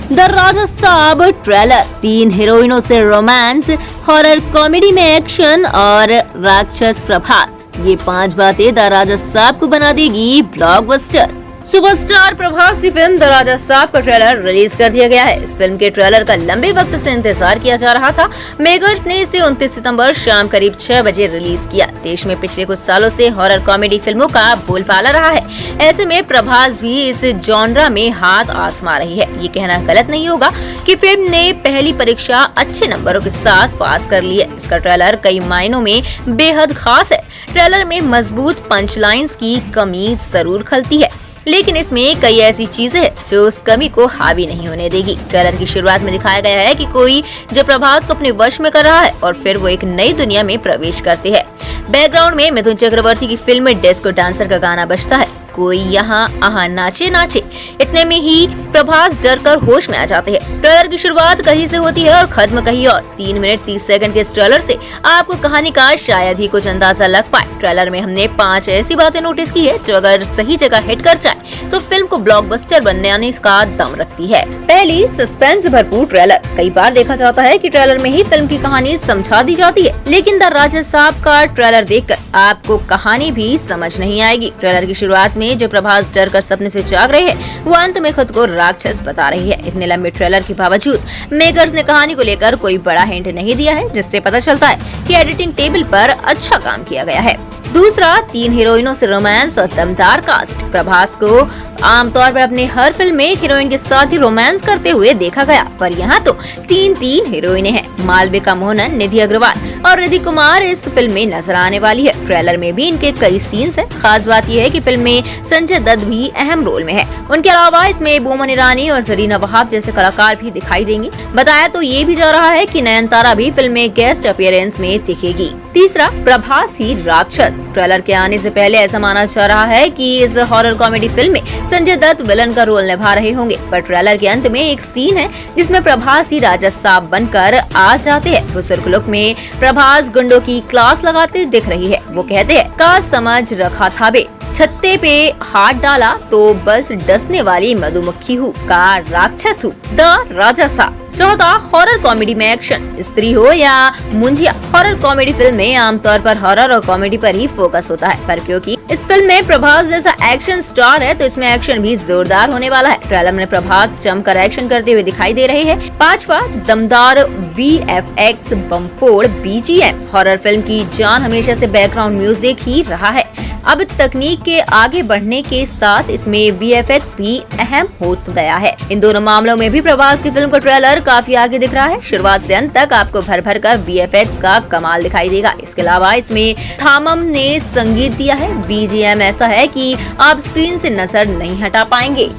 The राजा साहब trailer, 3 हीरोइनों से romance, horror comedy में एक्शन और राक्षस प्रभास, ये 5 बातें द राजा साहब को बना देगी ब्लॉकबस्टर। सुपरस्टार प्रभास की फिल्म द राजा साहब का ट्रेलर रिलीज कर दिया गया है। इस फिल्म के ट्रेलर का लंबे वक्त से इंतजार किया जा रहा था। मेकर्स ने इसे 29 सितंबर शाम करीब 6 बजे रिलीज किया। देश में पिछले कुछ सालों से हॉरर कॉमेडी फिल्मों का बोलबाला रहा है। ऐसे में प्रभास भी इस जॉनरा में हाथ आजमा रही है। ये कहना गलत नहीं होगा कि फिल्म ने पहली परीक्षा अच्छे नंबरों के साथ पास कर ली है। इसका ट्रेलर कई मायनों में बेहद खास है। ट्रेलर में मजबूत पंच लाइन्स की कमी जरूर खलती है, लेकिन इसमें कई ऐसी चीजें हैं जो उस कमी को हावी नहीं होने देगी। ट्रेलर की शुरुआत में दिखाया गया है कि कोई जो प्रभास को अपने वश में कर रहा है और फिर वो एक नई दुनिया में प्रवेश करते हैं। बैकग्राउंड में मिथुन चक्रवर्ती की फिल्म में डिस्को डांसर का गाना बजता है। कोई यहाँ आहा नाचे नाचे, इतने में ही प्रभास डर कर होश में आ जाते हैं। ट्रेलर की शुरुआत कहीं से होती है और खत्म कहीं और। 3 मिनट 30 सेकंड के इस ट्रेलर से आपको कहानी का शायद ही कुछ अंदाजा लग पाए। ट्रेलर में हमने 5 ऐसी बातें नोटिस की है जो अगर सही जगह हिट कर जाए तो फिल्म को ब्लॉकबस्टर बनने का दम रखती है। पहली, सस्पेंस भरपूर ट्रेलर। कई बार देखा जाता है कि ट्रेलर में ही फिल्म की कहानी समझा दी जाती है, लेकिन द राजा साहब का ट्रेलर देखकर आपको कहानी भी समझ नहीं आएगी। ट्रेलर की शुरुआत में जो प्रभास डर कर सपने से जाग रहे हैं, वो अंत में खुद को राक्षस बता रही है। इतने लंबे ट्रेलर के बावजूद मेकर्स ने कहानी को लेकर कोई बड़ा हिंट नहीं दिया है, जिससे पता चलता है कि एडिटिंग टेबल पर अच्छा काम किया गया है। दूसरा, 3 हीरोइनों से रोमांस और दमदार कास्ट। प्रभास को आमतौर पर अपने हर फिल्म में हीरोइन के साथ ही रोमांस करते हुए देखा गया, पर यहाँ तो 3 हीरोइनें हैं। मालविका मोहनन, निधि अग्रवाल और रिद्धि कुमार इस फिल्म में नजर आने वाली है। ट्रेलर में भी इनके कई सीन्स हैं। खास बात यह है कि फिल्म में संजय दत्त भी अहम रोल में है। उनके अलावा इसमें बोमन ईरानी और जरीना वहाब जैसे कलाकार भी दिखाई देंगे। बताया तो ये भी जा रहा है कि नयनतारा भी फिल्म में गेस्ट अपीयरेंस में दिखेगी। तीसरा, प्रभास ही राक्षस। ट्रेलर के आने से पहले ऐसा माना जा रहा है कि इस हॉरर कॉमेडी फिल्म में संजय दत्त विलन का रोल निभा रहे होंगे, पर ट्रेलर के अंत में एक सीन है जिसमें प्रभास ही राजा साहब बनकर आ जाते हैं। वो सुर्ख लुक में प्रभास गुंडों की क्लास लगाते दिख रही है। वो कहते हैं, का समझ रखा था बे, छत्ते पे हाथ डाला तो बस डसने वाली मधुमक्खी हूँ, का राक्षस हूँ। द राजा साहब। चौथा, हॉरर कॉमेडी में एक्शन। स्त्री हो या मुंजिया, हॉरर कॉमेडी फिल्म में आमतौर पर हॉरर और कॉमेडी पर ही फोकस होता है, पर क्योंकि इस फिल्म में प्रभास जैसा एक्शन स्टार है तो इसमें एक्शन भी जोरदार होने वाला है। ट्रेलर में प्रभास जमकर एक्शन करते हुए दिखाई दे रहे हैं। 5वां, दमदार VFX बमफोड़ BGM। हॉरर फिल्म की जान हमेशा से बैकग्राउंड म्यूजिक ही रहा है। अब तकनीक के आगे बढ़ने के साथ इसमें VFX भी अहम हो गया है। इन दोनों मामलों में भी प्रभास की फिल्म का ट्रेलर काफी आगे दिख रहा है। शुरुआत से अंत तक आपको भर भर कर VFX का कमाल दिखाई देगा। इसके अलावा इसमें थामम ने संगीत दिया है। BGM ऐसा है कि आप स्क्रीन से नजर नहीं हटा पाएंगे।